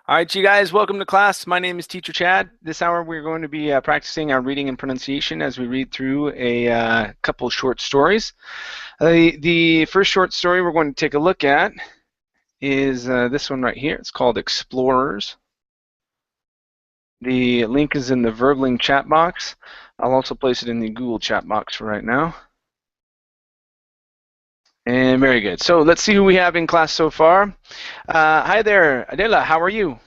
All right, you guys, welcome to class. My name is Teacher Chad. This hour we're going to be practicing our reading and pronunciation as we read through a couple short stories. The first short story we're going to take a look at is this one right here. It's called Explorers. The link is in the Verbling chat box. I'll also place it in the Google chat box for right now. And very good. So let's see who we have in class so far. Hi there, Adela. How are you?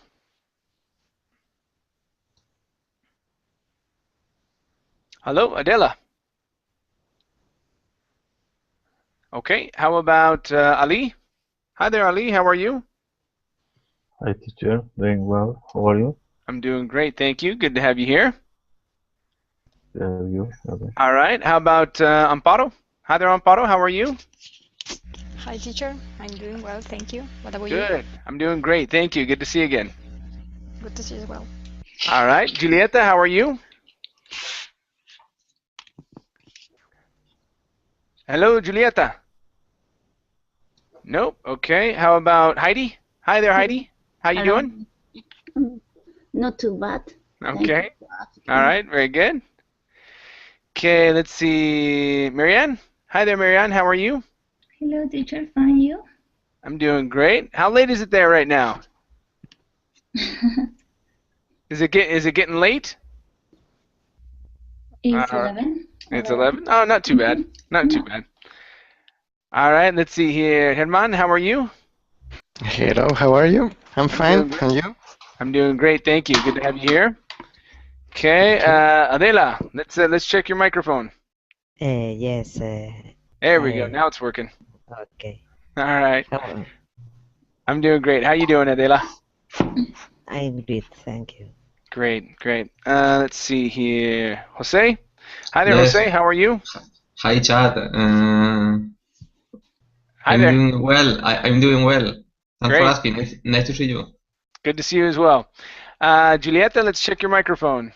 Hello, Adela. Okay. How about Ali? Hi there, Ali. How are you? Hi, teacher. Doing well. How are you? I'm doing great, thank you. Good to have you here. You? Okay. All right. How about Amparo? Hi there, Amparo. How are you? Hi, teacher. I'm doing well, thank you. What about you? Good. I'm doing great, thank you. Good to see you again. Good to see you as well. All right. Julieta, how are you? Hello, Julieta. Nope. Okay. How about Heidi? Hi there, Heidi. How you doing? Not too bad. Okay. All right. Very good. Okay. Let's see. Marianne. Hi there, Marianne. How are you? Hello, teacher. Fine, you? I'm doing great. How late is it there right now? Is it getting late? It's 11. It's 11? Oh, not too bad. Not too bad. All right, let's see here. Herman, how are you? Hello, how are you? I'm fine, and you? I'm doing great, thank you. Good to have you here. Okay, Adela, let's check your microphone. Yes. There we go. Now it's working. Okay. All right. Hello. I'm doing great. How you doing, Adela? I'm good, thank you. Great, great. Let's see here. Jose? Hi there, Yes. Jose. How are you? Hi, Chad. Hi there. Doing well. I'm doing well. Thanks for Great. asking. Nice to see you. Good to see you as well. Julieta, let's check your microphone.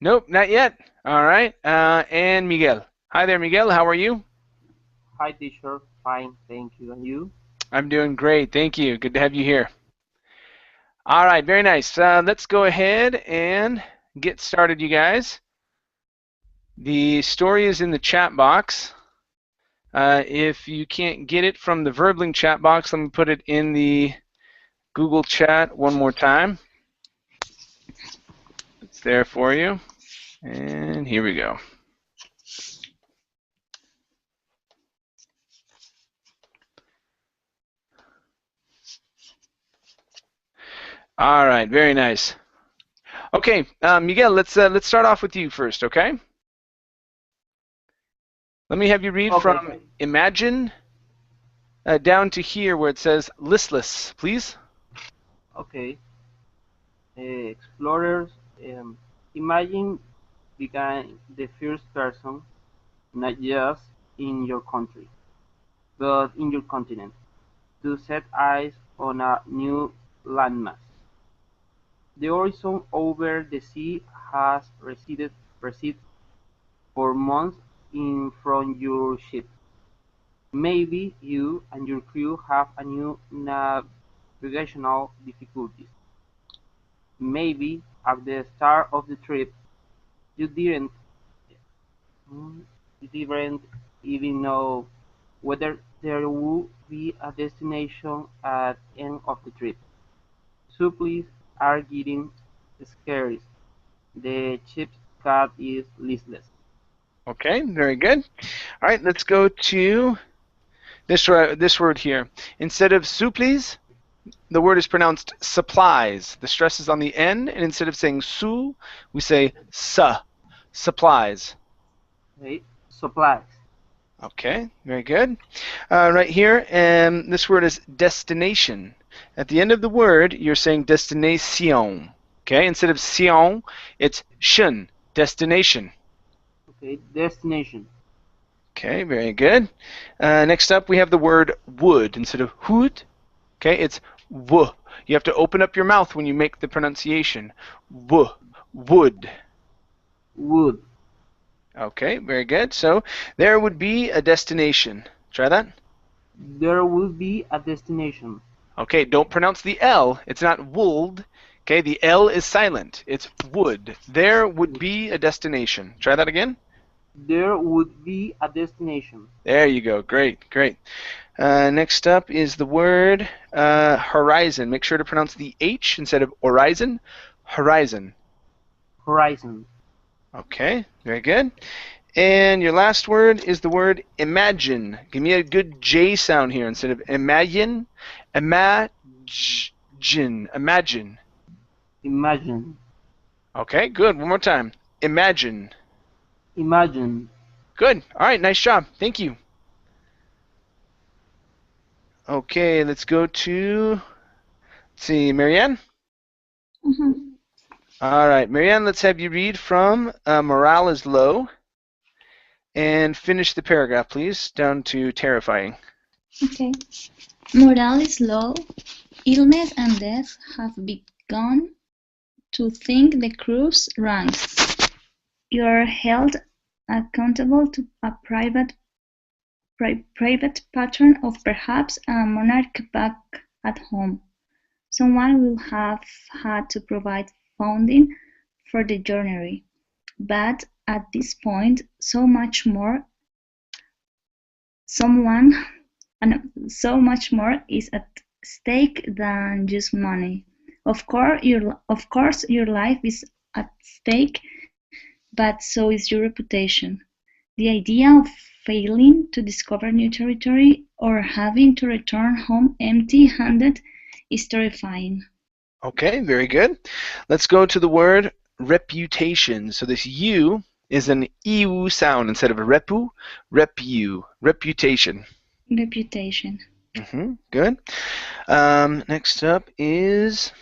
Nope, not yet. All right. And Miguel. Hi there, Miguel. How are you? Hi, teacher. Fine, thank you. And you? I'm doing great. Thank you. Good to have you here. All right, very nice. Let's go ahead and get started, you guys. The story is in the chat box. If you can't get it from the Verbling chat box, let me put it in the Google chat one more time. It's there for you. And here we go. All right, very nice. Okay, Miguel, let's start off with you first, okay? Let me have you read from Imagine down to here where it says listless, please. Okay. Explorers, imagine being the first person, not just in your country, but in your continent, to set eyes on a new landmass. The horizon over the sea has receded for months in from your ship. Maybe you and your crew have a new navigational difficulties. Maybe at the start of the trip you didn't even know whether there would be a destination at the end of the trip. Supplies are getting scarce. The ship's cat is listless. Okay, very good. All right, let's go to this word here. Instead of supplies, the word is pronounced supplies. The stress is on the N, and instead of saying su, we say sa, supplies. Okay, supplies. Okay, very good. Right here, this word is destination. At the end of the word, you're saying destination. Okay, instead of sion, it's shun, destination. Okay, destination. Okay, very good. Next up, we have the word wood. Instead of hood, okay, it's w. You have to open up your mouth when you make the pronunciation. W, wood. Wood. Okay, very good. So there would be a destination. Try that. There would be a destination. Okay, don't pronounce the L. It's not would. Okay, the L is silent. It's would. There would be a destination. Try that again. There would be a destination. There you go. Great, great. Next up is the word horizon. Make sure to pronounce the H instead of horizon. Horizon. Horizon. Okay, very good. And your last word is the word imagine. Give me a good J sound here instead of imagine. Imagine. Imagine. Imagine. Okay, good. One more time. Imagine. Imagine. Good. All right, nice job. Thank you. Okay, let's go to, let's see, Marianne. All right, Marianne, let's have you read from morale is low and finish the paragraph, please, down to terrifying. Okay. Morale is low. Illness and death have begun to think the crew's ranks. You are held accountable to a private pattern of perhaps a monarch back at home. Someone will have had to provide funding for the journey, but at this point, so much more is at stake than just money. Of course, your life is at stake, but so is your reputation. The idea of failing to discover new territory or having to return home empty-handed is terrifying. Okay, very good. Let's go to the word reputation. So this U is an EU sound instead of a repu. Reputation. Reputation. Good. Next up is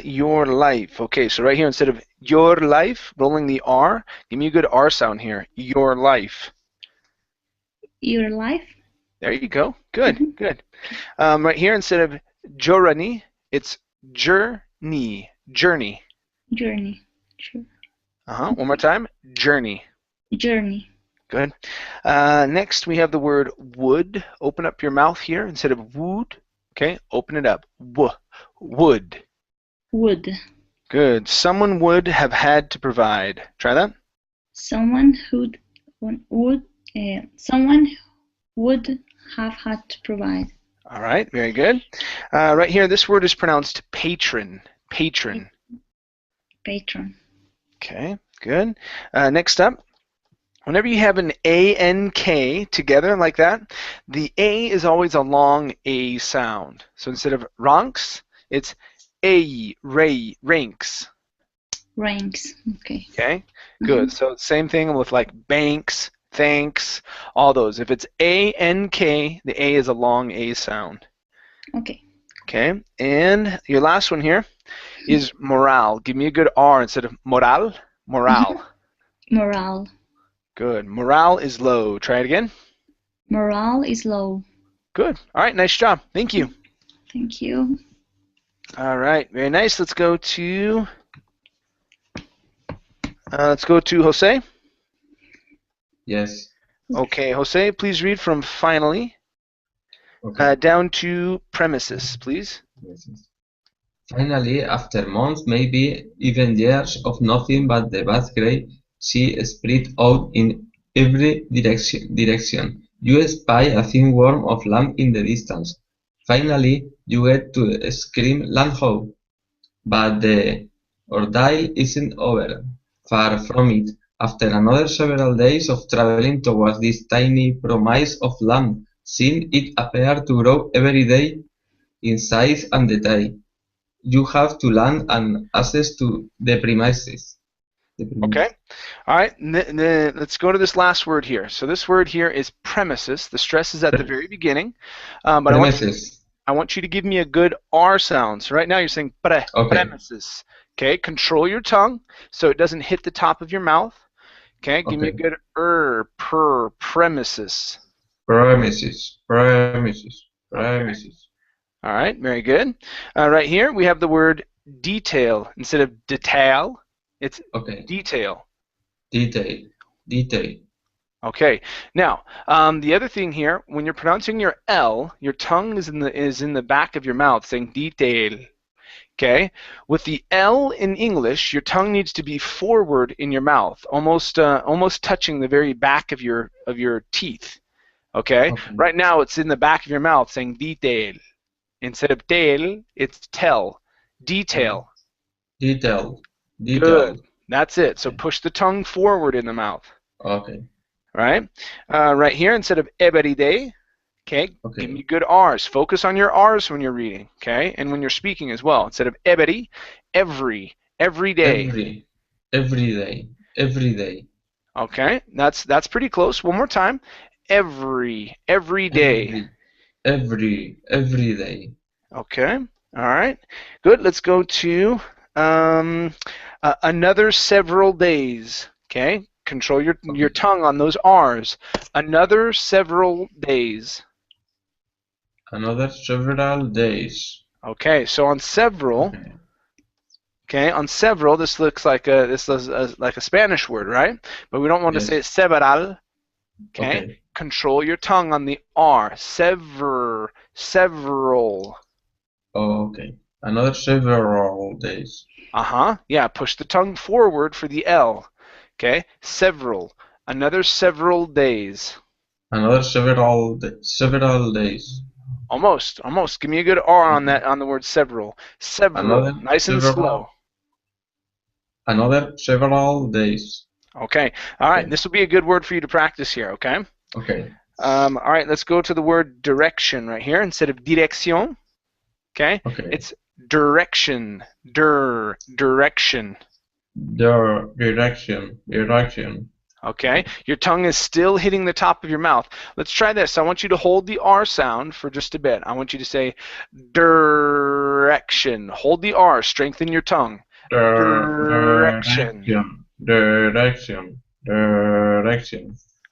your life. Okay, so right here instead of your life, rolling the R, give me a good R sound here. Your life. Your life. There you go. Good, good. Right here instead of journey, it's journey. Journey. Journey. Sure. One more time. Journey. Journey. Good. Next, we have the word would. Open up your mouth here instead of would. Okay, open it up. Would. Would. Good. Someone would have had to provide. Try that. Someone would have had to provide. All right, very good. Right here, this word is pronounced patron. Patron. Patron. Okay, good. Next up, whenever you have an A-N-K together like that, the A is always a long A sound. So instead of ranks, it's A, ray, ranks. Ranks. Okay. Okay, good. So same thing with like banks, thanks, all those. If it's A-N-K, the A is a long A sound. Okay. Okay, and your last one here is morale. Give me a good R instead of moral. Morale. Morale. Good. Morale is low. Try it again. Morale is low. Good. All right, nice job. Thank you. Thank you. All right, very nice. Let's go to Jose. Yes. Okay, Jose, please read from finally down to premises, please. Yes. Finally, after months, maybe even years of nothing but the vast grey sea spread out in every direction, you spy a thin worm of land in the distance. Finally, you get to scream land ho! But the ordeal isn't over. Far from it. After another several days of traveling towards this tiny promise of land, seeing it appear to grow every day in size and detail, you have to land and access to the premises. Okay. All right. Let's go to this last word here. So this word here is premises. The stress is at the very beginning. But Premises. I want you to give me a good R sound. So right now you're saying premises. Okay. Control your tongue so it doesn't hit the top of your mouth. Okay. Give me a good premises. Premises. Premises. Premises. All right. Very good. Right here we have the word detail instead of detail. It's detail. Detail. Detail. Okay. Now, the other thing here, when you're pronouncing your L, your tongue is in the back of your mouth, saying detail. Okay. With the L in English, your tongue needs to be forward in your mouth, almost touching the very back of your teeth. Okay. Okay. Right now, it's in the back of your mouth, saying detail. Instead of tail, it's tell. Detail. Detail. Good. Detail. That's it. So Okay. push the tongue forward in the mouth. Okay. Right? Right here, instead of every day, okay, give Okay. me good R's. Focus on your R's when you're reading, okay, and when you're speaking as well. Instead of every day. Every day. Every day. Okay, that's pretty close. One more time. Every day. Every day. Okay. All right. Good. Let's go to another several days. Okay. Control your Okay. tongue on those R's. Another several days. Another several days. Okay. So on several. Okay. Okay. On several, this looks like like a Spanish word, right? But we don't want to say Yes. several. Okay. Okay. Control your tongue on the R. Several. Okay. Another several days. Yeah, push the tongue forward for the L. Okay, several. Another several days. Another several days. Almost. Give me a good R on Okay. that, on the word several. Several. Another Nice and slow. Another several days. Okay. All right. Okay. This will be a good word for you to practice here. Okay. Okay. All right. Let's go to the word direction right here instead of direction. Okay. Okay. It's direction. Direction. Direction. Okay, your tongue is still hitting the top of your mouth. Let's try this. I want you to hold the R sound for just a bit. I want you to say direction. Hold the R, strengthen your tongue. Direction. Direction.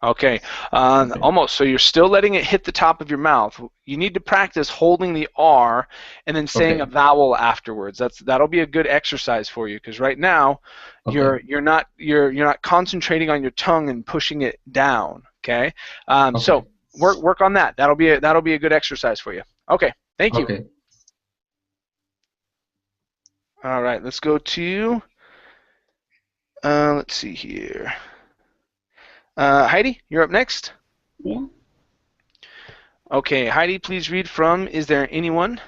Okay, Okay. almost. So you're still letting it hit the top of your mouth. You need to practice holding the R and then saying a Okay. vowel afterwards. That'll be a good exercise for you because right now Okay. you're not concentrating on your tongue and pushing it down. Okay, Okay. so work on that. That'll be a good exercise for you. Okay, thank you. Okay. All right, let's go to let's see here. Heidi, you're up next. Yeah. Okay, Heidi, please read from Is There Anyone?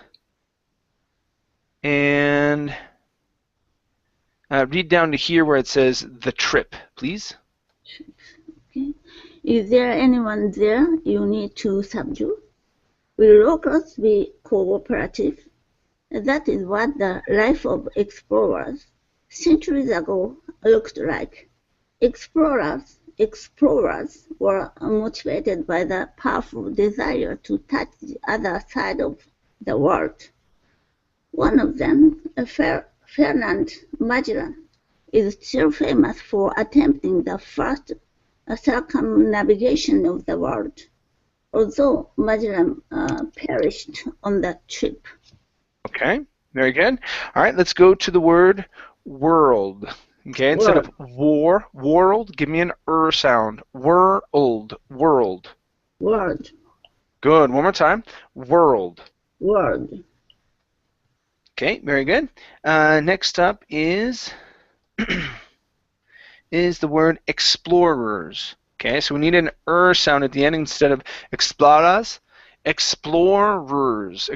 And read down to here where it says the trip, please. Okay. Is there anyone there you need to subdue? Will locals be cooperative? That is what the life of explorers centuries ago looked like. Explorers were motivated by the powerful desire to touch the other side of the world. One of them, Fernand Magellan, is still famous for attempting the first circumnavigation of the world, although Magellan perished on that trip. Okay, very good. All right, let's go to the word world. Okay, instead of world, give me an sound. World. World. Good. One more time. World. Okay, very good. Next up is the word explorers. Okay, so we need an sound at the end instead of exploras. Explorers.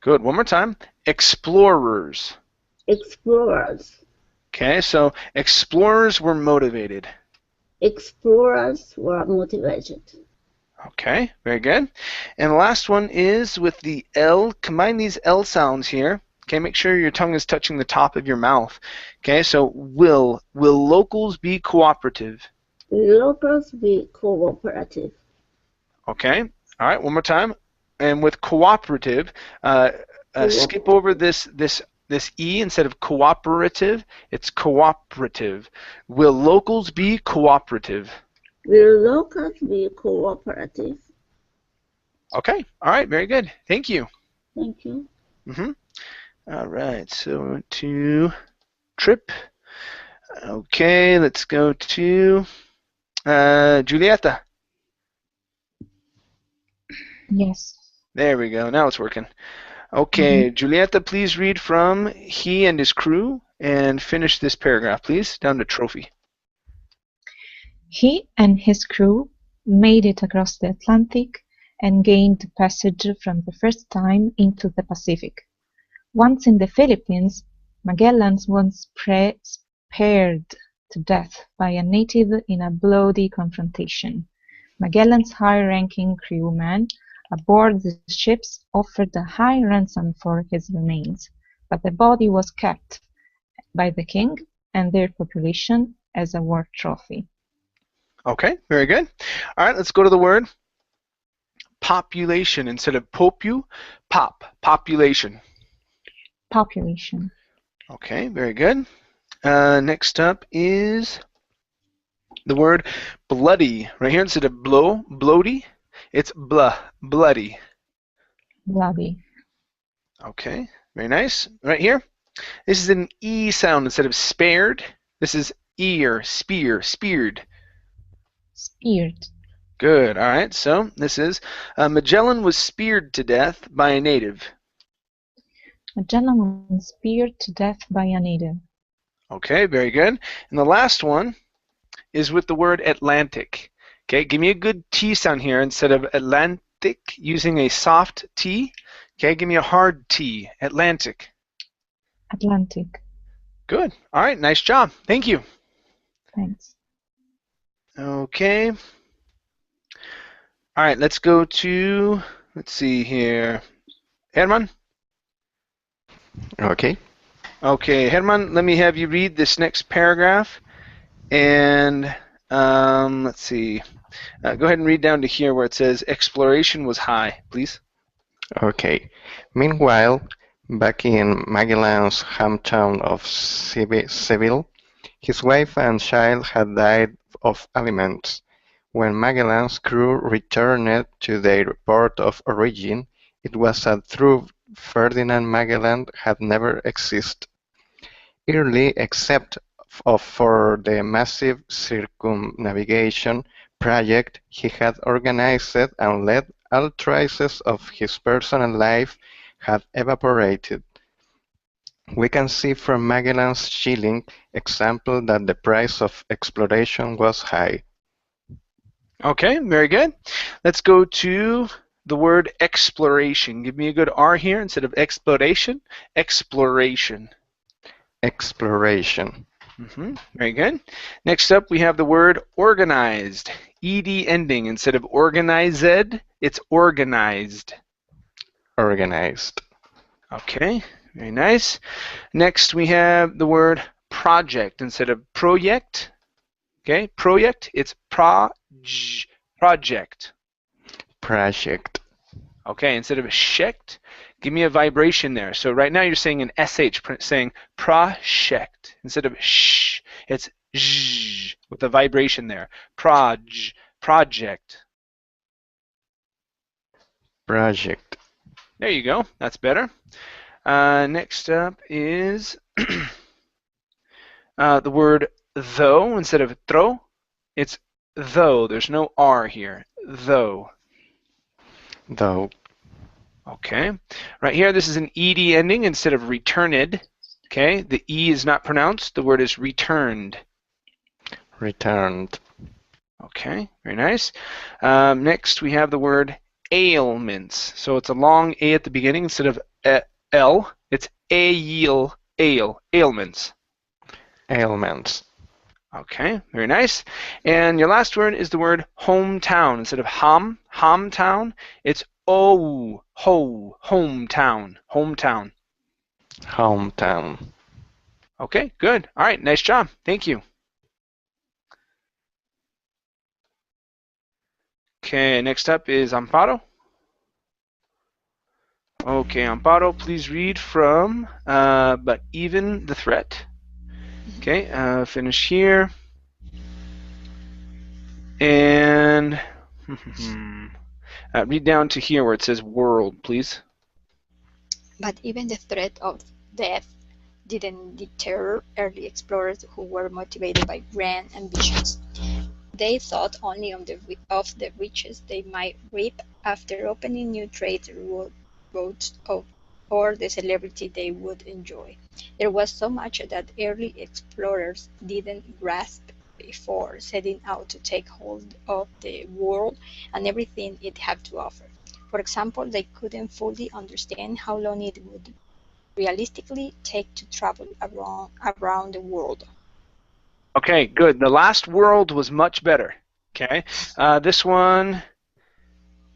Good. One more time. Explorers. Okay, so explorers were motivated. Explorers were motivated. Okay, very good. And the last one is with the L. Combine these L sounds here. Okay, make sure your tongue is touching the top of your mouth. Okay, so will locals be cooperative? Will locals be cooperative? Okay, all right, one more time. And with cooperative, skip over this E instead of cooperative. It's cooperative. Will locals be cooperative? Will locals be cooperative? Okay, all right, very good. Thank you. Thank you. All right, so we went to trip. Okay, let's go to Julieta. Yes. There we go. Now it's working. Okay, Julieta, please read from he and his crew and finish this paragraph, please, down to trophy. He and his crew made it across the Atlantic and gained passage from the first time into the Pacific. Once in the Philippines, Magellan was speared to death by a native in a bloody confrontation. Magellan's high-ranking crewman aboard the ships offered a high ransom for his remains, but the body was kept by the king and their population as a war trophy. Okay, very good. All right, let's go to the word population. Instead of population. Population. Okay, very good. Next up is the word bloody. Right here, instead of bloaty, it's bloody. Bloody. Okay, very nice. Right here, this is an E sound instead of spared. This is ear, speared. Speared. Good, all right, so this is Magellan was speared to death by a native. Magellan was speared to death by a native. Okay, very good. And the last one is with the word Atlantic. Okay, give me a good T sound here instead of Atlantic using a soft T. Okay, give me a hard T. Atlantic. Atlantic. Good. All right, nice job. Thank you. Thanks. Okay. All right, let's go to, let's see here. Herman? Okay. Okay, Herman, let me have you read this next paragraph. And let's see. Go ahead and read down to here where it says exploration was high, please. Okay. Meanwhile, back in Magellan's hometown of Seville, his wife and child had died of ailments. When Magellan's crew returned to their port of origin, it was as though Ferdinand Magellan had never existed. Early, except for the massive circumnavigation project he had organized and led, all traces of his personal life had evaporated. We can see from Magellan's chilling example that the price of exploration was high. Okay, very good. Let's go to the word exploration. Give me a good R here instead of exploration. Exploration. Exploration. Very good. Next up, we have the word organized. ED ending. Instead of organized, it's organized. Organized. Okay, very nice. Next, we have the word project. Instead of project, okay, project, it's project. Project. Okay, instead of shect, give me a vibration there. So right now you're saying an SH, saying project. Instead of sh, it's zh, with a vibration there. Project. Project. There you go. That's better. Next up is the word though. Instead of throw, it's though. There's no R here. Though. Though. Okay. Right here, this is an ED ending instead of returned. Okay. The E is not pronounced. The word is returned. Returned. Okay. Very nice. Next, we have the word ailments. So it's a long A at the beginning instead of L. It's ailments. Ailments. Okay, very nice. And your last word is the word hometown. Instead of hometown, it's hometown. Hometown. Okay, good. All right, nice job. Thank you. Okay, next up is Amparo. Okay, Amparo, please read from but even the threat. Okay, finish here. And read down to here where it says world, please. But even the threat of death didn't deter early explorers who were motivated by grand ambitions. They thought only of the riches they might reap after opening new trade routes or the celebrity they would enjoy. There was so much that early explorers didn't grasp before setting out to take hold of the world and everything it had to offer. For example, they couldn't fully understand how long it would realistically take to travel around the world. Okay, good. The last world was much better. Okay, this one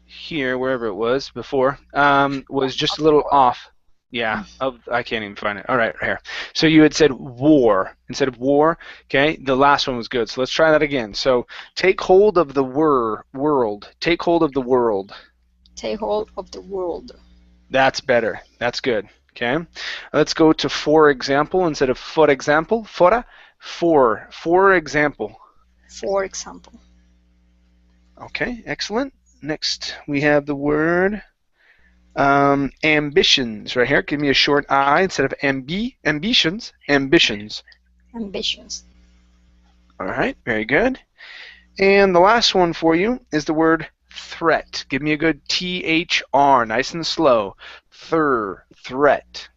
here, wherever it was before, was just a little off. Yeah, I can't even find it. All right, right here. So you had said war instead of war. Okay, the last one was good. So let's try that again. So take hold of the world. Take hold of the world. Take hold of the world. That's better. That's good. Okay, let's go to for example instead of for example. For example. For example. Okay, excellent. Next, we have the word ambitions right here. Give me a short I instead of ambitions. Ambitions. Ambitions. All right, very good. And the last one for you is the word threat. Give me a good THR, nice and slow. Threat.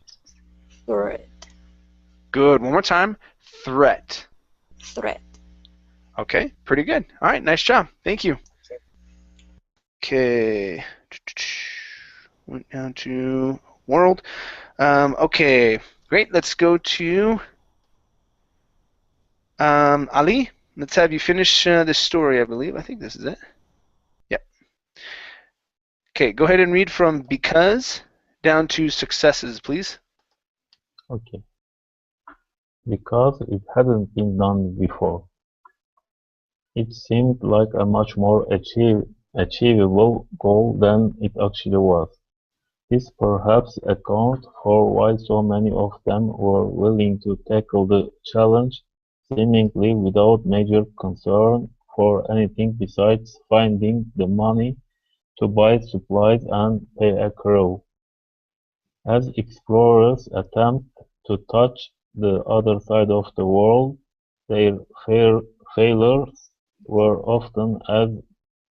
Threat. Good. One more time. Threat. Threat. Okay, pretty good. All right, nice job. Thank you. Okay. Went down to world. Okay, great. Let's go to Ali. Let's have you finish this story, I believe. I think this is it. Yep. Okay, go ahead and read from because down to successes, please. Okay. Because it hadn't been done before. It seemed like a much more achievable goal than it actually was. This perhaps accounts for why so many of them were willing to tackle the challenge seemingly without major concern for anything besides finding the money to buy supplies and pay a crew. As explorers attempt to touch the other side of the world, their failures were often as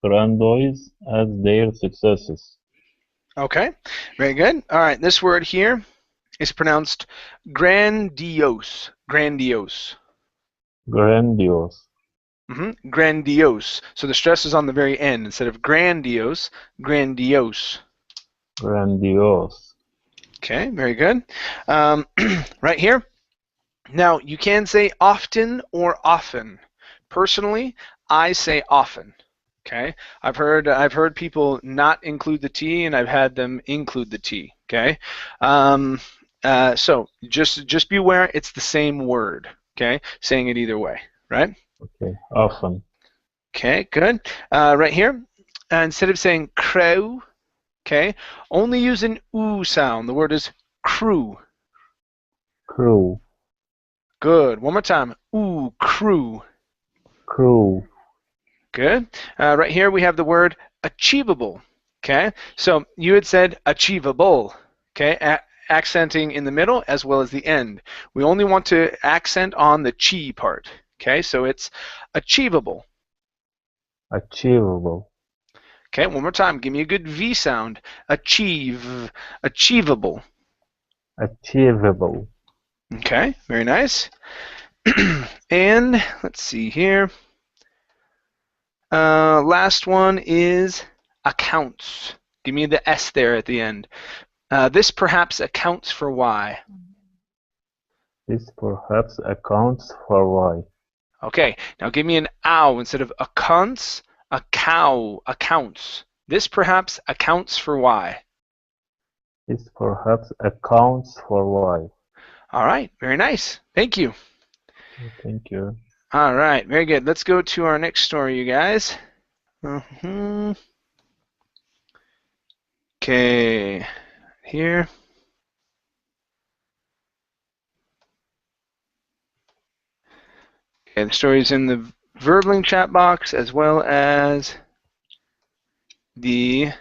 grandiose as their successes. Okay, very good. All right, this word here is pronounced grandiose. Grandiose. Grandiose. Grandiose. So the stress is on the very end. Instead of grandiose, grandiose. Grandiose. Okay, very good. Right here. Now, you can say often or often. Personally, I say often. Okay, I've heard people not include the T, and I've had them include the T. Okay, so just be aware it's the same word. Okay, saying it either way, right? Okay, often. Okay, good. Right here, instead of saying crow, okay, only use an oo sound. The word is crew. Crew. Good. One more time. Ooh, crew. Crew. Good. Right here we have the word achievable. Okay. So you had said achievable. Okay. Accenting in the middle as well as the end. We only want to accent on the chi part. Okay. So it's achievable. Achievable. Okay. One more time. Give me a good V sound. Achieve. Achievable. Achievable. Okay. Very nice. And let's see here. Last one is accounts. Give me the S there at the end. This perhaps accounts for why. This perhaps accounts for why. Okay, now give me an ow instead of accounts, a cow, accounts. This perhaps accounts for why. This perhaps accounts for why. All right, very nice. Thank you. Thank you. All right, very good. Let's go to our next story, you guys. Okay, here. Okay, the story's in the Verbling chat box as well as the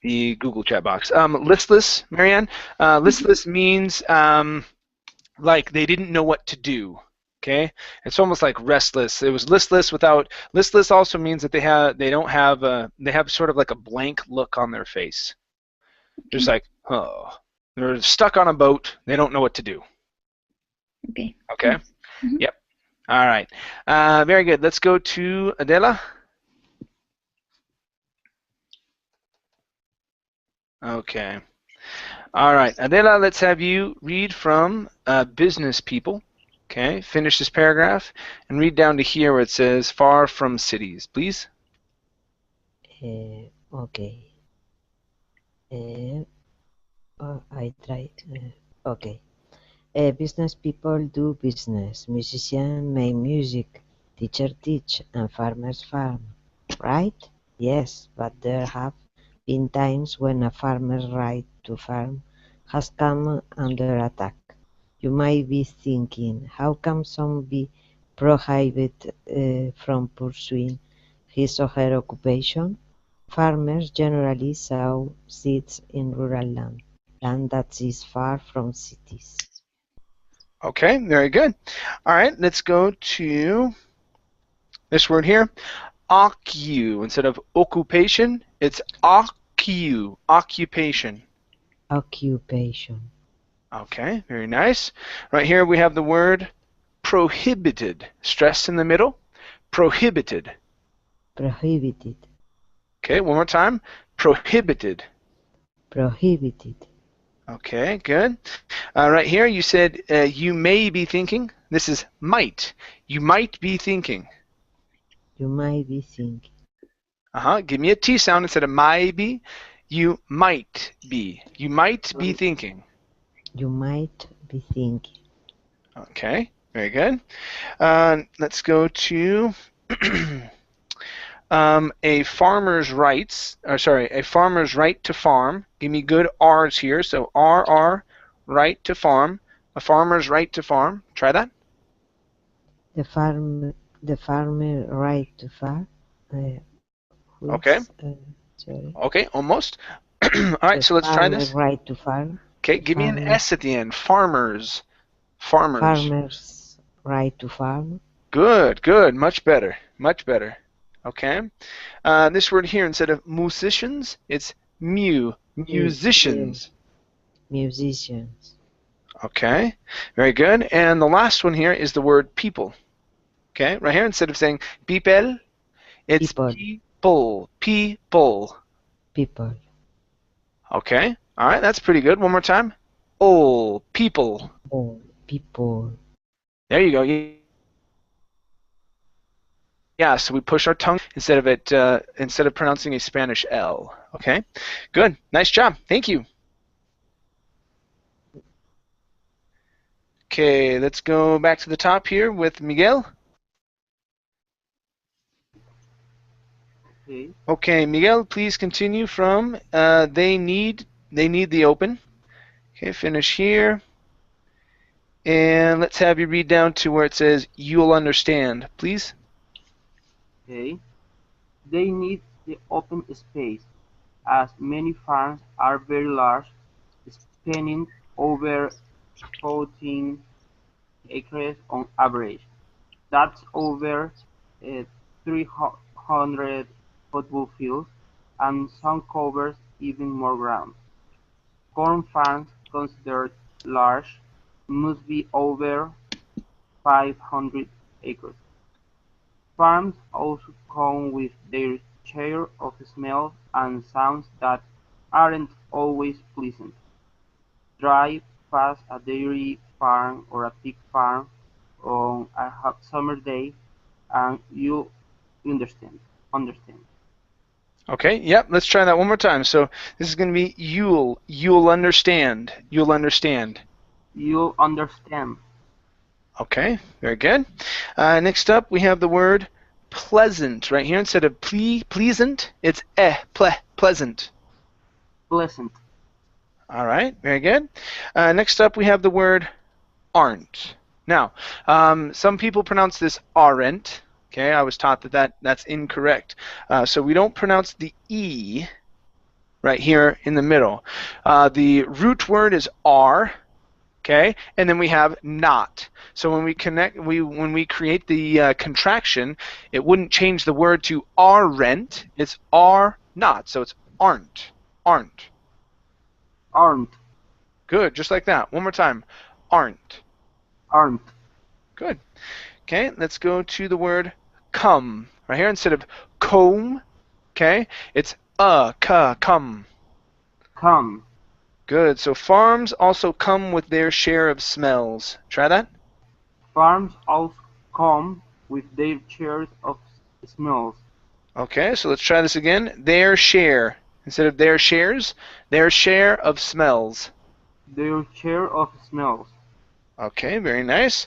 the Google chat box. Listless, Marianne. Listless means like they didn't know what to do. Okay, it's almost like restless. It was listless without. Listless also means that they have sort of like a blank look on their face. Just like, oh, they're stuck on a boat. They don't know what to do. Okay. Okay. Mhm. Yep. All right. Very good. Let's go to Adela. Okay. All right, Adela, let's have you read from Business People. Okay, finish this paragraph and read down to here where it says far from cities, please. Okay. I tried. Okay. Business people do business. Musicians make music. Teachers teach, and farmers farm. Right? Yes, but there have been times when a farmer's right to farm has come under attack. You might be thinking, how can someone be prohibited from pursuing his or her occupation? Farmers generally sow seeds in rural land that is far from cities. Okay, very good. All right, let's go to this word here, occu. Instead of occupation, it's occu, occupation. Occupation. Okay, very nice. Right here we have the word prohibited, stressed in the middle, prohibited. Prohibited. Okay, one more time, prohibited. Prohibited. Okay, good. Right here you said you may be thinking. This is might. You might be thinking. You might be thinking. Give me a T sound instead of might be. You might be. You might be thinking. You might be thinking. Okay, very good. Let's go to a farmer's rights. A farmer's right to farm. Give me good R's here. So R, right to farm. A farmer's right to farm. Try that. The farmer right to farm. Okay. Sorry. Okay, almost. All right, so let's try this. Farmer's right to farm. Okay, give me an S at the end. Farmers. Farmer's right to farm. Good, good. Much better. Much better. Okay. This word here, instead of musicians, it's musicians. Musicians. Okay, very good. And the last one here is the word people. Okay, right here, instead of saying people, it's people. People. People. Okay, all right, that's pretty good. One more time. Oh, people. Oh, people. There you go. Yeah, so we push our tongue instead of pronouncing a Spanish L. Okay, good. Nice job. Thank you. Okay, let's go back to the top here with Miguel. Okay, Miguel, please continue from they need the open. Okay, finish here. And let's have you read down to where it says you'll understand, please. Okay. They need the open space, as many farms are very large, spanning over 14 acres on average. That's over 300 football fields, and some covers even more ground. Corn farms, considered large, must be over 500 acres. Farms also come with their share of smells and sounds that aren't always pleasant. Drive past a dairy farm or a pig farm on a hot summer day and you'll understand. Okay, yep, let's try that one more time. So this is going to be you'll understand. You'll understand. You'll understand. Okay, very good. Next up, we have the word pleasant right here. Instead of pleasant, it's pleasant. Pleasant. All right, very good. Next up, we have the word aren't. Now, some people pronounce this aren't. Okay, I was taught that's incorrect. So we don't pronounce the E. right here in the middle. The root word is are, okay, and then we have not. So when we create the contraction, it wouldn't change the word to aren't. It's are not. So it's aren't. Aren't. Aren't. Good, just like that. One more time. Aren't. Aren't. Good. Okay, let's go to the word come. Right here, instead of comb, okay, it's come. Come. Good. So farms also come with their share of smells. Try that. Farms also come with their shares of smells. Okay, so let's try this again. Their share. Instead of their shares, their share of smells. Their share of smells. Okay, very nice.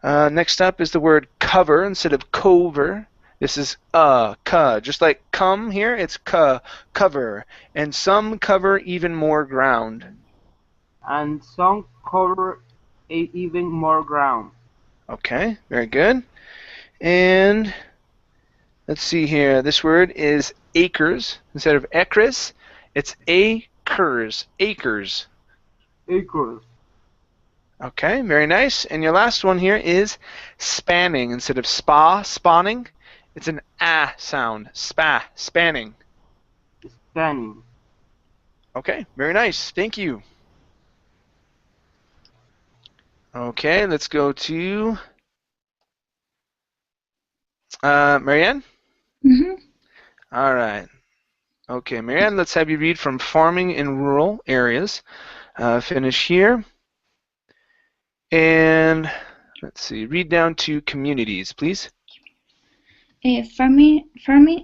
Next up is the word cover instead of cover. This is just like come here, it's cover. And some cover even more ground. And some cover even more ground. Okay, very good. And let's see here. This word is acres. Instead of acres, it's acres. Acres. Acres. Okay, very nice. And your last one here is spanning. Instead of spawning, it's an sound. Spanning. Spanning. Okay, very nice. Thank you. Okay, let's go to Marianne. Mm-hmm. All right. Okay, Marianne, let's have you read from farming in rural areas. Finish here. And let's see, read down to communities, please. Farming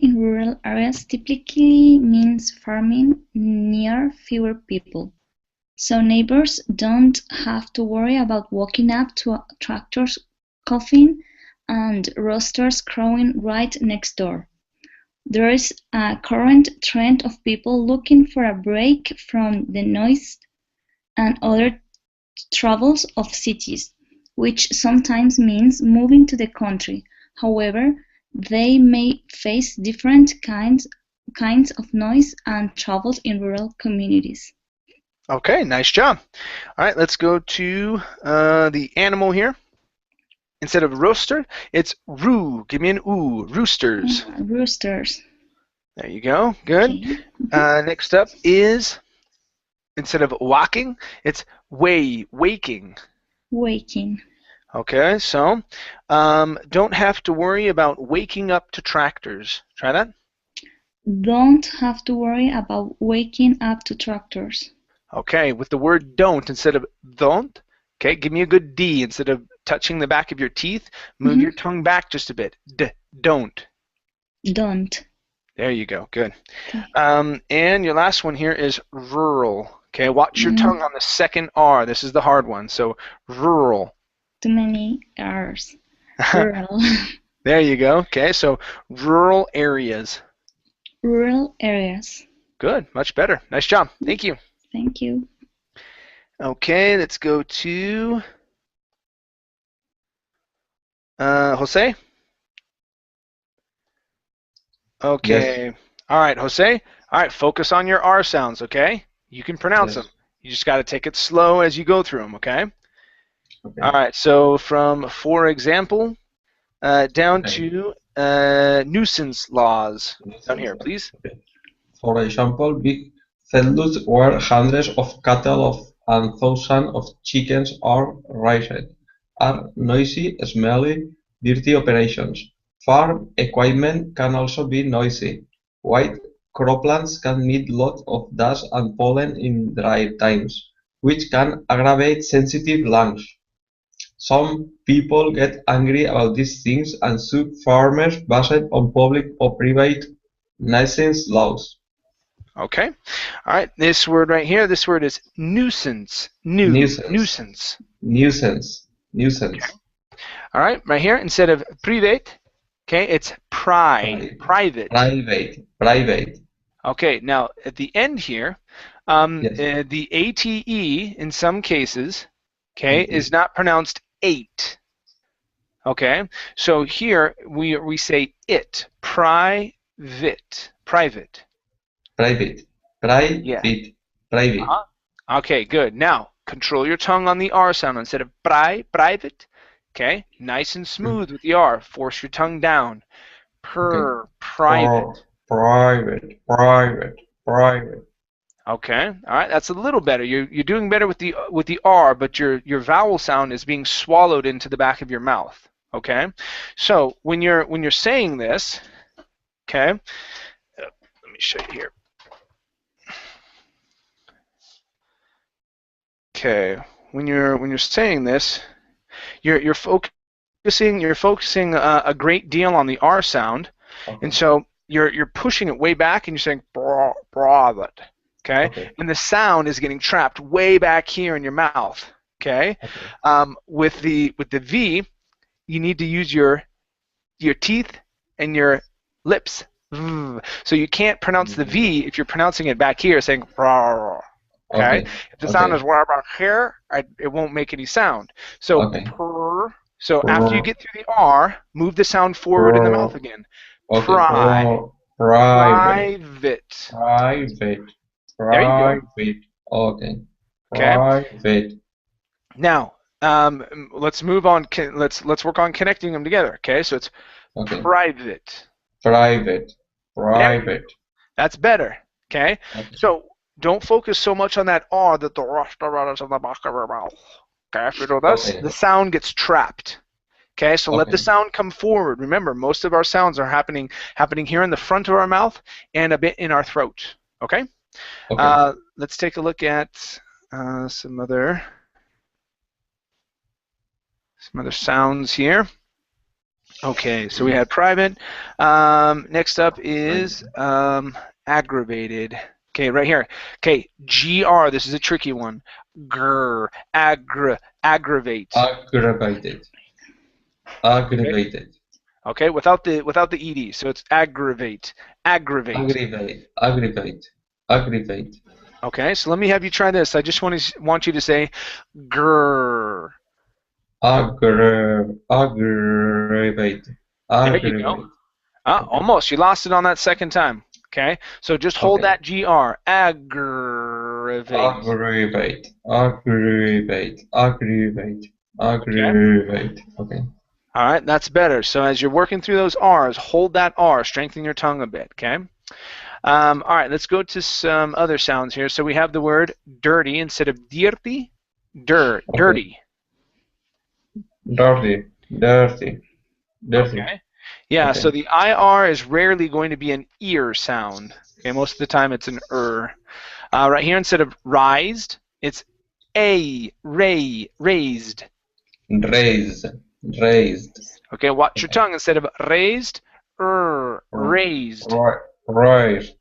in rural areas typically means farming near fewer people. So neighbors don't have to worry about walking up to tractors coughing and roosters crowing right next door. There is a current trend of people looking for a break from the noise and other troubles of cities, which sometimes means moving to the country. However, they may face different kinds of noise and troubles in rural communities. Okay, nice job. All right, let's go to the animal here. Instead of rooster, it's roo. Give me an oo. Roosters. Roosters. There you go. Good. Okay. Next up is, instead of walking, it's waking. Waking. Okay, so don't have to worry about waking up to tractors. Try that. Don't have to worry about waking up to tractors. Okay, with the word don't instead of don't, okay, give me a good D. Instead of touching the back of your teeth, move your tongue back just a bit. Don't. Don't. There you go. Good. Okay. And your last one here is rural. Okay, watch your tongue on the second R. This is the hard one. So rural. Too many R's. Rural. There you go. Okay, so rural areas. Rural areas. Good. Much better. Nice job. Thank you. Thank you. Okay, let's go to Jose. Okay. Yes. All right, Jose. All right, focus on your R sounds, okay? You can pronounce them. You just got to take it slow as you go through them, okay? Okay. All right, so from for example down to nuisance laws. Down here, please. Okay. For example, big feedlots where hundreds of cattle and thousands of chickens are raised are noisy, smelly, dirty operations. Farm equipment can also be noisy. White croplands can emit lots of dust and pollen in dry times, which can aggravate sensitive lungs. Some people get angry about these things and sue farmers based on public or private nuisance laws. Okay. All right, this word right here, this word is nuisance. Nuisance. Nuisance. Okay. All right, right here, instead of private, okay, it's private. Private. Okay, now at the end here, Yes. the ATE in some cases, okay, is not pronounced ate. Okay, so here we say it, private. Private. Yeah. Private. Okay, good. Now, control your tongue on the R sound instead of private. Okay, nice and smooth with the R. Force your tongue down. Private. Private. Okay, all right, that's a little better. You're doing better with the R, but your vowel sound is being swallowed into the back of your mouth. Okay, so when you're saying this, okay, let me show you here. Okay, when you're saying this, you're focusing a great deal on the R sound, and so you're pushing it way back and you're saying private. Okay? And the sound is getting trapped way back here in your mouth. Okay? With the V, you need to use your teeth and your lips. So you can't pronounce the V if you're pronouncing it back here, saying okay? If the sound is way back here, it won't make any sound. So so after you get through the R, move the sound forward in the mouth again. Private. There you go. Okay. Okay. Now, let's move on. Let's work on connecting them together. Okay, so it's private. That's better. Okay. So don't focus so much on that R that the rest of the back of your mouth. Okay, after you do this, the sound gets trapped. Okay, so let the sound come forward. Remember, most of our sounds are happening here in the front of our mouth and a bit in our throat. Okay. Let's take a look at some other sounds here. Okay, so we had private. Next up is aggravated. Okay, right here. Okay, GR. This is a tricky one. Grr. Aggravate. Aggravated. Okay, without the ed. So it's aggravate. Aggravate. Okay, so let me have you try this. I just want you to say grr. Aggravate. There you go. Almost. You lost it on that second time. Okay, so just hold that GR. Aggravate. Okay. All right, that's better. So as you're working through those R's, hold that R, strengthen your tongue a bit, okay? All right, let's go to some other sounds here. So we have the word dirty instead of dirty. Dirty. Dirty. Okay. Yeah, so the IR is rarely going to be an ear sound. Okay, most of the time it's an right here, instead of raised, it's raised. Raised. Okay, watch your tongue. Instead of raised, raised. Raised.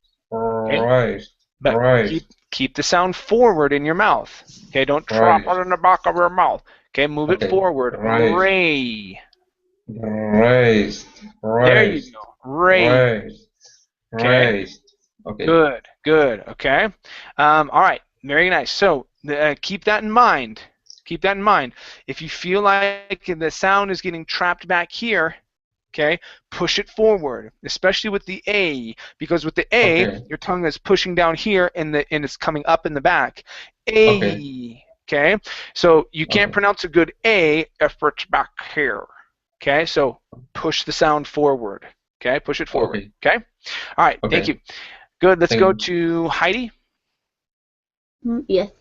But keep the sound forward in your mouth. Okay, don't drop it in the back of your mouth. Okay, move it forward. Raised. There you go. Raised. Okay. Good. Okay. All right. Very nice. So keep that in mind. If you feel like the sound is getting trapped back here, okay, push it forward, especially with the A, because with the A, your tongue is pushing down here and it's coming up in the back. A. Okay. So you can't pronounce a good A if it's back here. Okay. So push the sound forward. Okay. Push it forward. Okay. All right. Thank you. Good. Let's go to Heidi. Yes.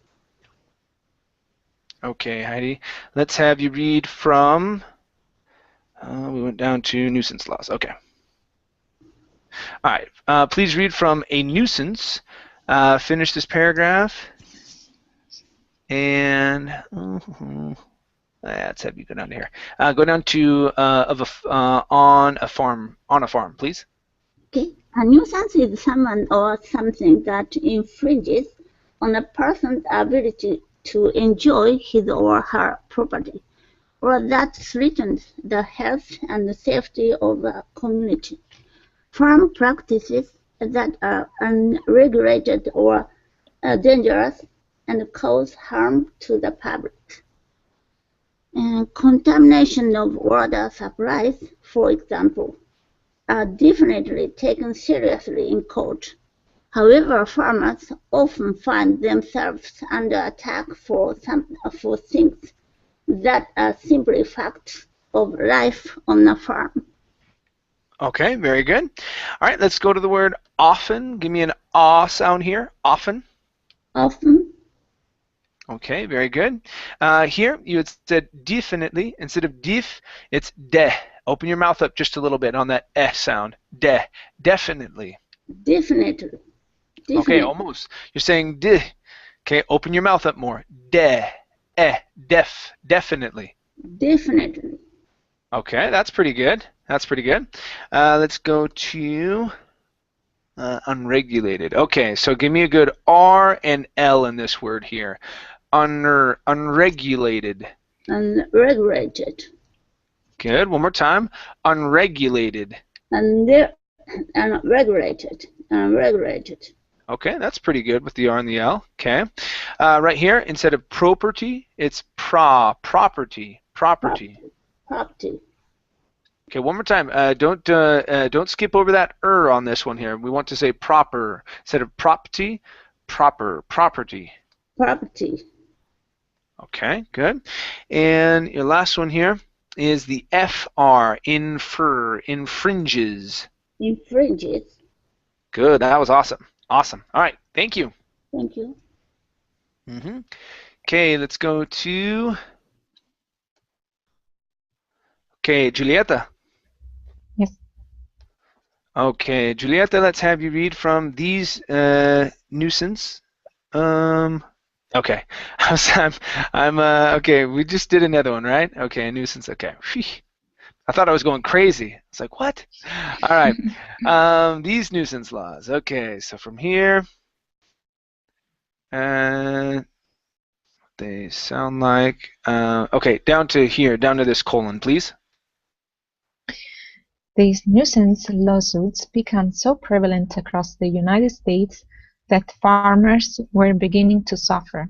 Okay, Heidi. Let's have you read from, we went down to nuisance laws. Okay. All right. Please read from a nuisance. Finish this paragraph. And let's have you go down to here. Go down to on a farm, please. Okay. A nuisance is someone or something that infringes on a person's ability to enjoy his or her property, or that threatens the health and safety of a community. Farm practices that are unregulated or dangerous and cause harm to the public. And contamination of water supplies, for example, are definitely taken seriously in court. However, farmers often find themselves under attack for things that are simply facts of life on a farm. Okay, very good. All right, let's go to the word often. Give me an ah sound here. Often. Often. Okay, very good. Here you had said definitely. Instead of def, it's de. Open your mouth up just a little bit on that eh sound. De. Definitely. Definitely. Okay, almost. You're saying de. Okay, open your mouth up more. De. Def. Definitely. Definitely. Okay, that's pretty good. That's pretty good. Let's go to unregulated. Okay, so give me a good R and L in this word here. Unregulated. Unregulated. Good. One more time. Unregulated. Unregulated. Unregulated. Okay, that's pretty good with the R and the L. Okay. Right here, instead of property, it's property. Property. Property. Okay, one more time. Don't skip over that on this one here. We want to say proper instead of property. Property. Property. Okay, good. And your last one here is the FR, infringes. Infringes. Good. That was awesome. Awesome. All right. Thank you. Thank you. Okay, let's go to. Okay, Julieta. Yes. Okay, Julieta, let's have you read from these nuisance. Okay. Okay, we just did another one, right? Okay, nuisance. Okay. I thought I was going crazy. It's like, what? All right. These nuisance laws. Okay, so from here, they sound like, okay, down to here, down to this colon, please. These nuisance lawsuits became so prevalent across the United States that farmers were beginning to suffer.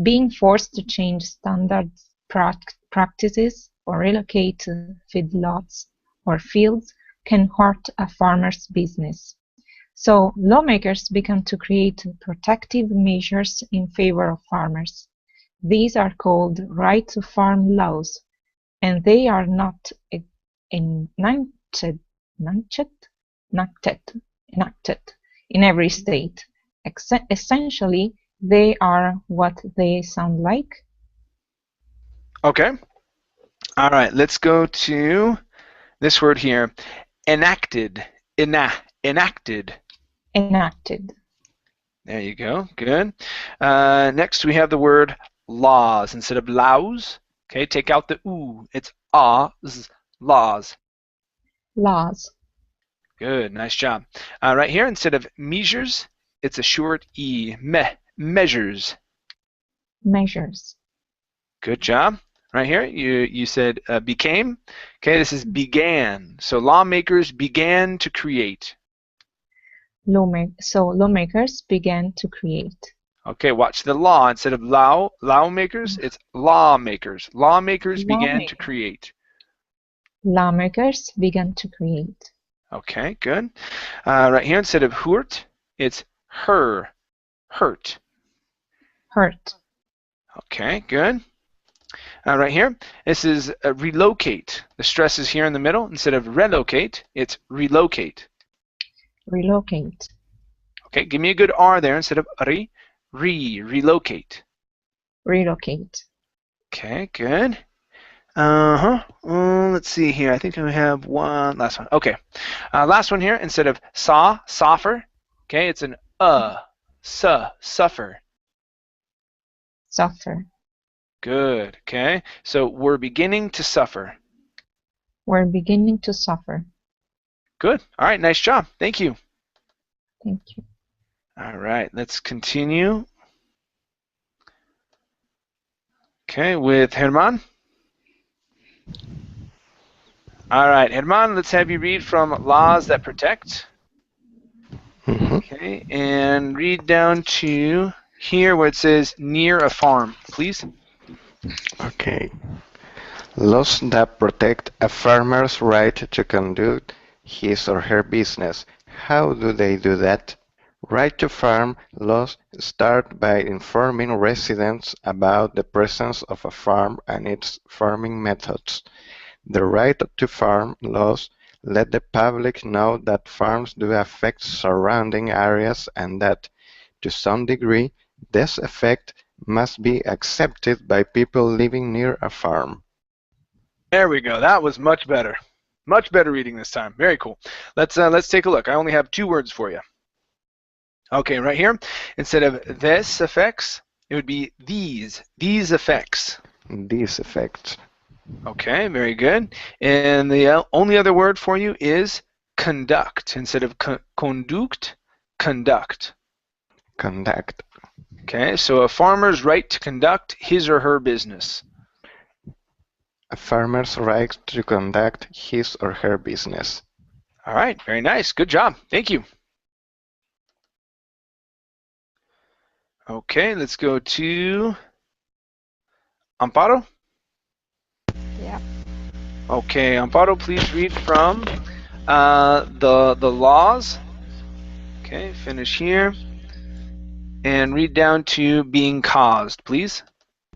Being forced to change standard practices or relocate feedlots or fields can hurt a farmer's business. So lawmakers began to create protective measures in favor of farmers. These are called right to farm laws, and they are not enacted in every state. Essentially, they are what they sound like. Okay. All right, let's go to this word here. Enacted. Enacted. Enacted. There you go. Good. Next, we have the word laws instead of laws. Okay, take out the oo. It's ahs. Laws. Laws. Good. Nice job. Right here, instead of measures, it's a short e. Measures. Measures. Good job. Right here, you said became. Okay, this is began. So lawmakers began to create. So lawmakers began to create. Okay, watch the law. Instead of lawmakers, it's lawmakers. Lawmakers began to create. Lawmakers began to create. Okay, good. Right here, instead of hurt, it's hurt. Hurt. Okay, good. Right here, this is relocate. The stress is here in the middle. Instead of relocate, it's relocate. Relocate. Okay, give me a good R there instead of relocate. Relocate. Okay, good. Let's see here. I think we have one last one. Okay, last one here. Instead of suffer. Okay, it's an suffer. Suffer. Good. Okay, so we're beginning to suffer. We're beginning to suffer. Good. All right. Nice job. Thank you. Thank you. All right. Let's continue. Okay, with Herman. All right, Herman, let's have you read from Laws That Protect. Okay, and read down to here where it says near a farm, please. Okay. Laws that protect a farmer's right to conduct his or her business. How do they do that? Right to farm laws start by informing residents about the presence of a farm and its farming methods. The right to farm laws let the public know that farms do affect surrounding areas and that, to some degree, this effect must be accepted by people living near a farm. There we go. That was much better. Much better reading this time. Very cool. Let's take a look. I only have 2 words for you. Okay, right here, instead of this effects, it would be these effects. These effects. Okay, very good. And the only other word for you is conduct. Instead of conduct, conduct. Conduct. Okay, so a farmer's right to conduct his or her business. A farmer's right to conduct his or her business. All right, very nice. Good job. Thank you. Okay, let's go to Amparo. Yeah. Okay, Amparo, please read from the laws. Okay, finish here. And read down to being caused, please.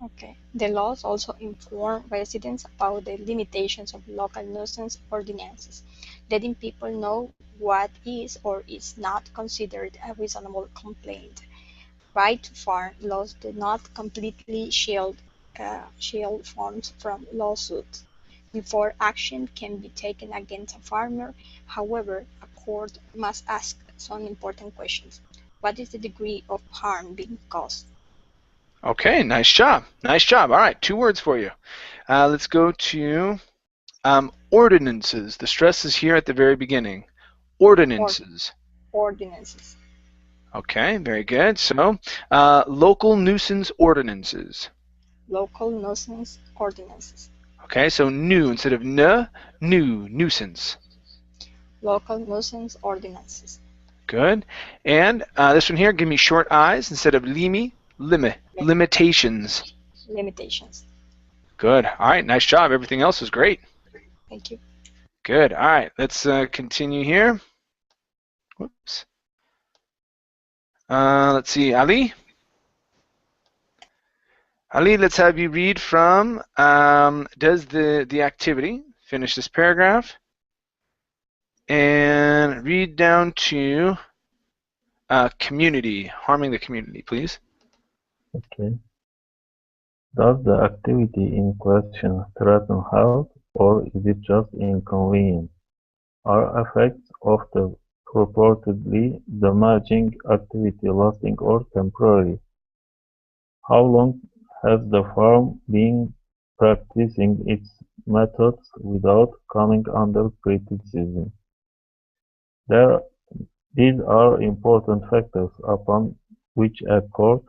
Okay. The laws also inform residents about the limitations of local nuisance ordinances, letting people know what is or is not considered a reasonable complaint. Right to farm laws do not completely shield farms from lawsuits. Before action can be taken against a farmer, however, a court must ask some important questions. What is the degree of harm being caused? Okay, nice job. Nice job. All right, 2 words for you. Let's go to ordinances. The stress is here at the very beginning. Ordinances. Ordinances. Okay, very good. So, local nuisance ordinances. Local nuisance ordinances. Okay, so new instead of new, nuisance. Local nuisance ordinances. Good. And this one here, give me short I's instead of limitations. Limitations. Good. All right, nice job. Everything else is great. Thank you. Good. All right, let's continue here. Whoops. Let's see, Ali. Ali, let's have you read from does the activity, finish this paragraph, and read down to community, harming the community, please. Okay. Does the activity in question threaten health, or is it just inconvenient? Are effects of the purportedly damaging activity lasting or temporary? How long has the farm been practicing its methods without coming under criticism? These are important factors upon which a court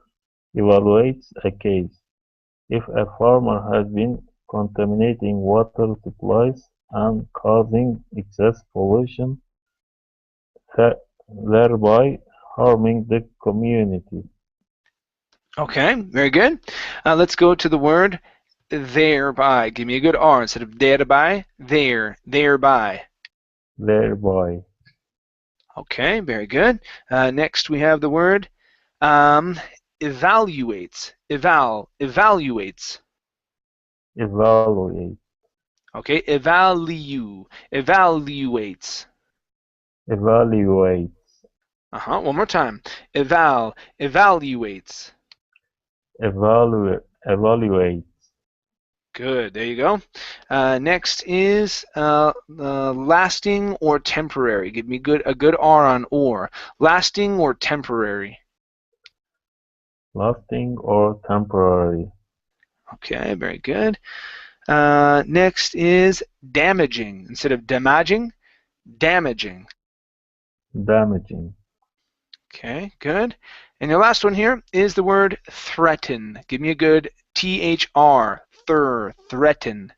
evaluates a case. If a farmer has been contaminating water supplies and causing excess pollution, thereby harming the community. Okay, very good. Let's go to the word thereby. Give me a good R instead of thereby, thereby. Thereby. Okay, very good. Next we have the word evaluates. Evaluates. Evaluate. Okay, evaluates. Evaluate. One more time. Evaluates. Evaluate. Good, there you go. Next is lasting or temporary. Give me a good R on or. Lasting or temporary. Lasting or temporary. Okay, very good. Next is damaging. Instead of damaging, damaging. Damaging. Okay, good. And your last one here is the word threaten. Give me a good THR. Threaten.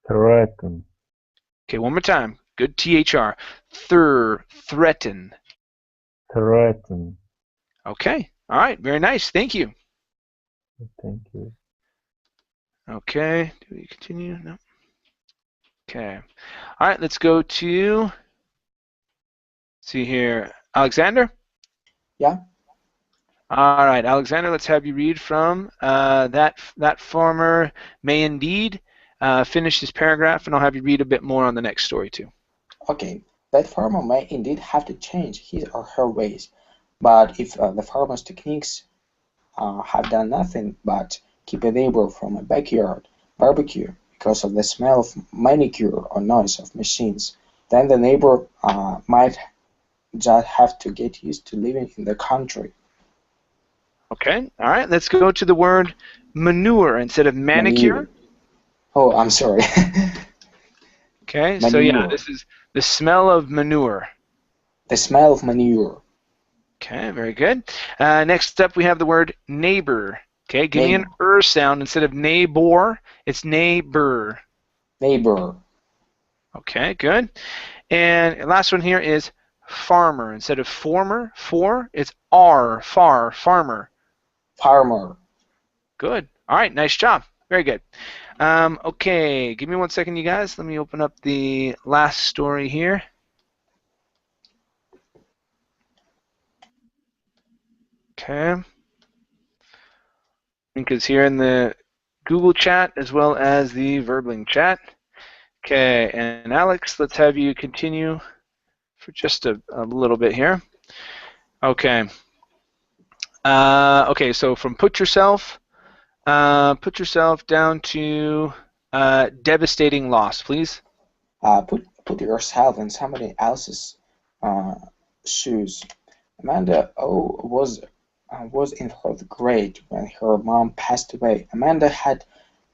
Threaten. Okay, one more time. Good THR. Threaten. Threaten. Okay. All right. Very nice. Thank you. Thank you. Okay. Do we continue? No. Okay. All right. Let's go to, see here, Alexander. Yeah. All right, Alexander, let's have you read from that farmer may indeed finish this paragraph, and I'll have you read a bit more on the next story too. Okay. That farmer may indeed have to change his or her ways, but if the farmer's techniques have done nothing but keep a neighbor from a backyard barbecue because of the smell of manicure or noise of machines, then the neighbor might just have to get used to living in the country. Okay, all right, let's go to the word manure instead of manicure. Manure. Oh, I'm sorry. Okay, Manure. so yeah, this is the smell of manure. The smell of manure. Okay, very good. Next up, we have the word neighbor. Okay, give me an sound instead of neighbor. It's neighbor. Neighbor. Okay, good. And last one here is farmer. Instead of former, it's farmer. Farmer. Good. All right, nice job. Very good. Okay, give me 1 second, you guys. Let me open up the last story here. Okay. Link is here in the Google chat as well as the Verbling chat. Okay, and Alex, let's have you continue for just a little bit here. Okay. Okay, so from put yourself down to devastating loss, please. Put yourself in somebody else's shoes. Amanda was in fourth grade when her mom passed away. Amanda had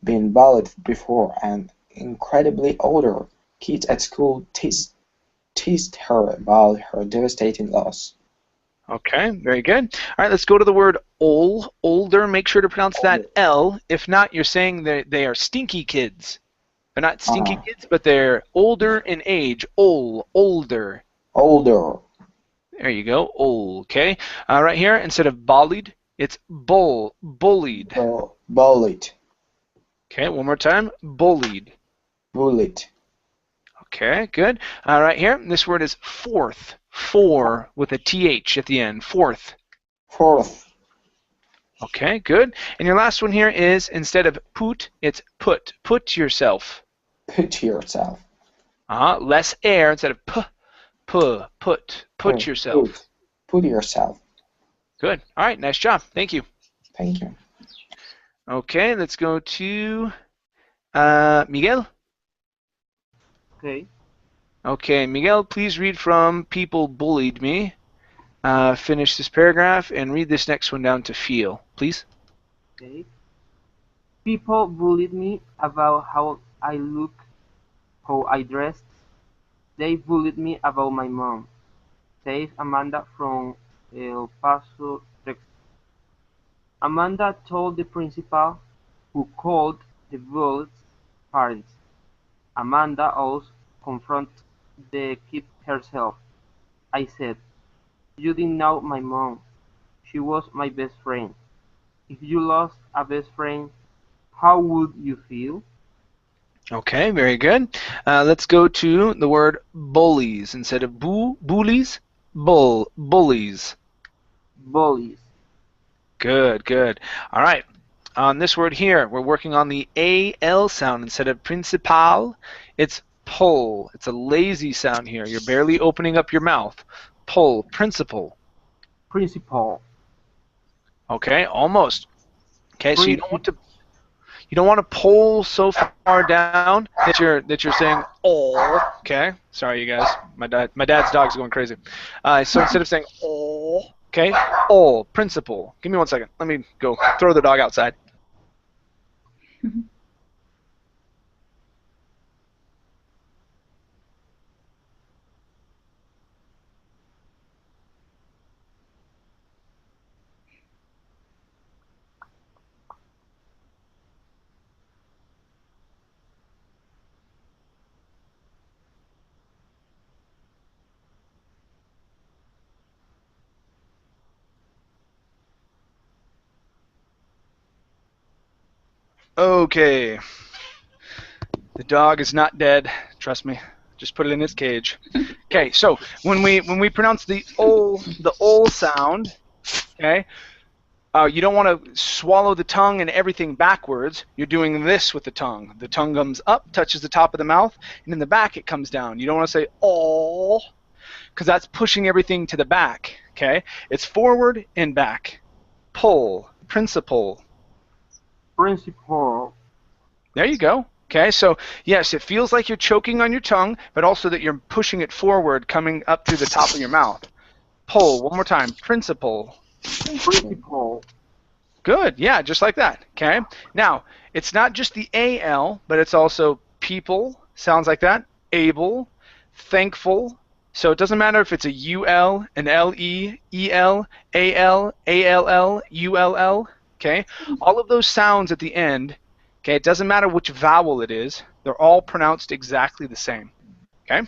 been bullied before, and incredibly older kids at school teased her about her devastating loss. Okay, very good. All right, let's go to the word older. Make sure to pronounce that L. If not, you're saying that they are stinky kids. They're not stinky kids, but they're older in age. Older. Older. There you go. Okay. Right here, instead of bullied, it's bullied. Bullied. Okay, one more time. Bullied. Bullied. Okay, good. Right here, this word is fourth. With a TH at the end. Fourth. Okay, good. And your last one here is, instead of put, it's put. Put yourself. Put yourself. Less air instead of put yourself. Put yourself. Good. All right, nice job. Thank you. Thank you. Okay, let's go to Miguel. Okay. Okay, Miguel, please read from People Bullied Me. Finish this paragraph and read this next one down to feel, please. Okay. People bullied me about how I look, how I dressed. They bullied me about my mom, says Amanda from El Paso, Texas. Amanda told the principal, who called the bullies' parents. Amanda also confronted the kid herself. I said, "You didn't know my mom. She was my best friend. If you lost a best friend, how would you feel?" Okay, very good. Let's go to the word bullies. Instead of bullies, bullies. Bullies. Good. All right. On this word here, we're working on the AL sound. Instead of principal, it's pull. It's a lazy sound here. You're barely opening up your mouth. Pull. Principal. Okay, almost. Okay, so you don't want to pull so far down that you're saying oh. Okay, sorry you guys. My dad's dog's going crazy. So instead of saying oh, okay, principal. Give me 1 second. Let me go throw the dog outside. Okay. The dog is not dead. Trust me. Just put it in its cage. Okay, so when we pronounce the ol sound, okay, you don't want to swallow the tongue and everything backwards. You're doing this with the tongue. The tongue comes up, touches the top of the mouth, and in the back it comes down. You don't want to say all, because that's pushing everything to the back. Okay, it's forward and back. Pull, principle. Principal. There you go. Okay, so yes, it feels like you're choking on your tongue, but also that you're pushing it forward, coming up through the top of your mouth. Pull, one more time. Principle. Principal. Good, yeah, just like that. Okay, now it's not just the AL, but it's also people, sounds like that, able, thankful. So it doesn't matter if it's a UL, an LE, EL, AL, ALL, ULL. Okay, all of those sounds at the end. Okay, it doesn't matter which vowel it is; they're all pronounced exactly the same. Okay.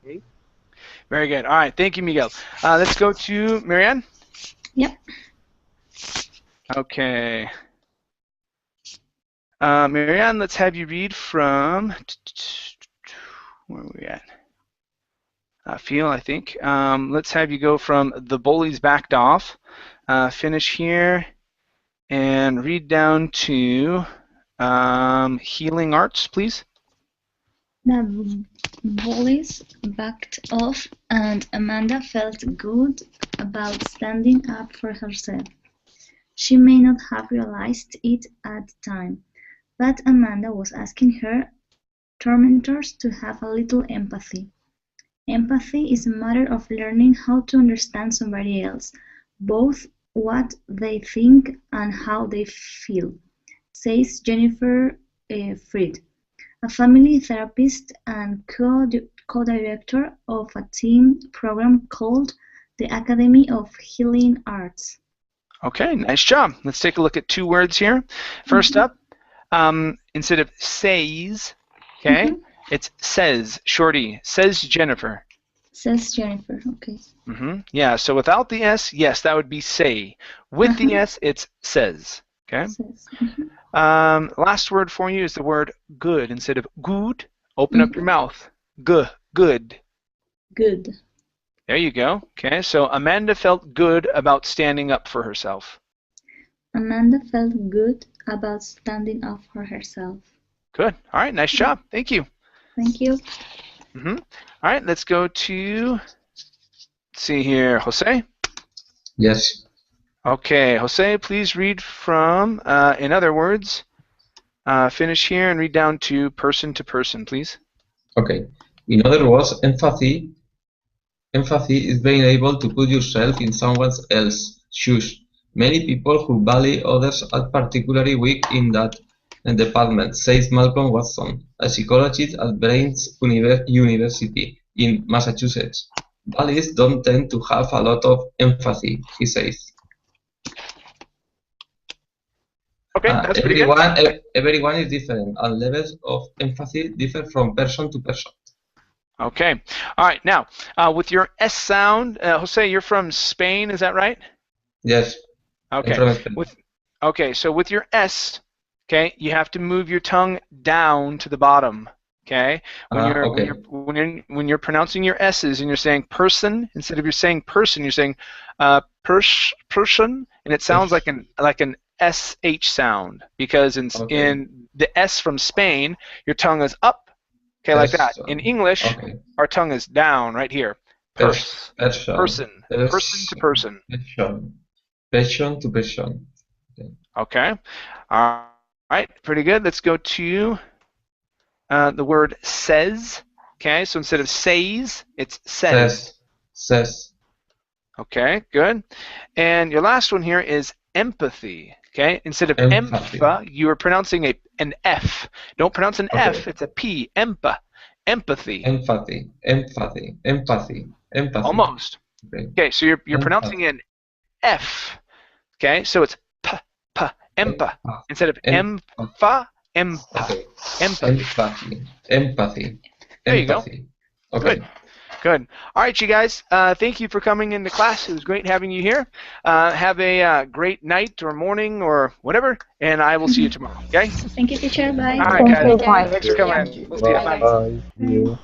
Okay. Very good. All right, thank you, Miguel. Let's go to Marianne. Yep. Okay. Marianne, let's have you read from, where are we at? Feel, I think. Let's have you go from The Bullies Backed Off, finish here, and read down to Healing Arts, please. The bullies backed off, and Amanda felt good about standing up for herself. She may not have realized it at the time, but Amanda was asking her tormentors to have a little empathy. Empathy is a matter of learning how to understand somebody else, both what they think and how they feel, says Jennifer Fried, a family therapist and co-director of a teen program called the Academy of Healing Arts. Okay, nice job. Let's take a look at two words here. First up, instead of says, okay, it's says, shorty, says Jennifer. Says Jennifer, okay. Yeah, so without the S, yes, that would be say. With the S, it's says, okay? Says. Last word for you is the word good. Instead of good, open up your mouth. Good. Good. There you go. Okay, so Amanda felt good about standing up for herself. Amanda felt good about standing up for herself. Good. All right, nice job. Thank you. Thank you. All right, let's go to, let's see here, Jose. Yes. Okay, Jose, please read from, in other words, finish here and read down to person, please. Okay. In other words, empathy is being able to put yourself in someone else's shoes. Many people who value others are particularly weak in that department, says Malcolm Watson, a psychologist at Brains University in Massachusetts. Bullies don't tend to have a lot of empathy, he says. Okay, that's pretty good. Everyone is different, and levels of empathy differ from person to person. Okay. All right. Now, with your S sound, Jose, you're from Spain, is that right? Yes. Okay. Okay. So with your S, okay, you have to move your tongue down to the bottom. Okay. When you're pronouncing your S's and you're saying person, instead of you're saying person, you're saying person, and it sounds like an SH sound because in the S from Spain, your tongue is up. Okay, like that. In English, our tongue is down right here. Person to person. Person to person. Okay. All right, pretty good. Let's go to the word says. Okay, so instead of says, it's says. Says. Okay, good. And your last one here is empathy. Okay, instead of empha, you are pronouncing an F. Don't pronounce an F, it's a P. Empathy. Empathy. Almost. Okay, so you're pronouncing an F. Okay, so it's empa. Instead of empha, empathy. There you go. Okay. Good. All right, you guys. Thank you for coming into class. It was great having you here. Have a great night or morning or whatever, and I will see you tomorrow. Okay? Thank you, teacher. Bye. All right, guys. Thanks for coming. We'll see you. Bye. Bye. See you.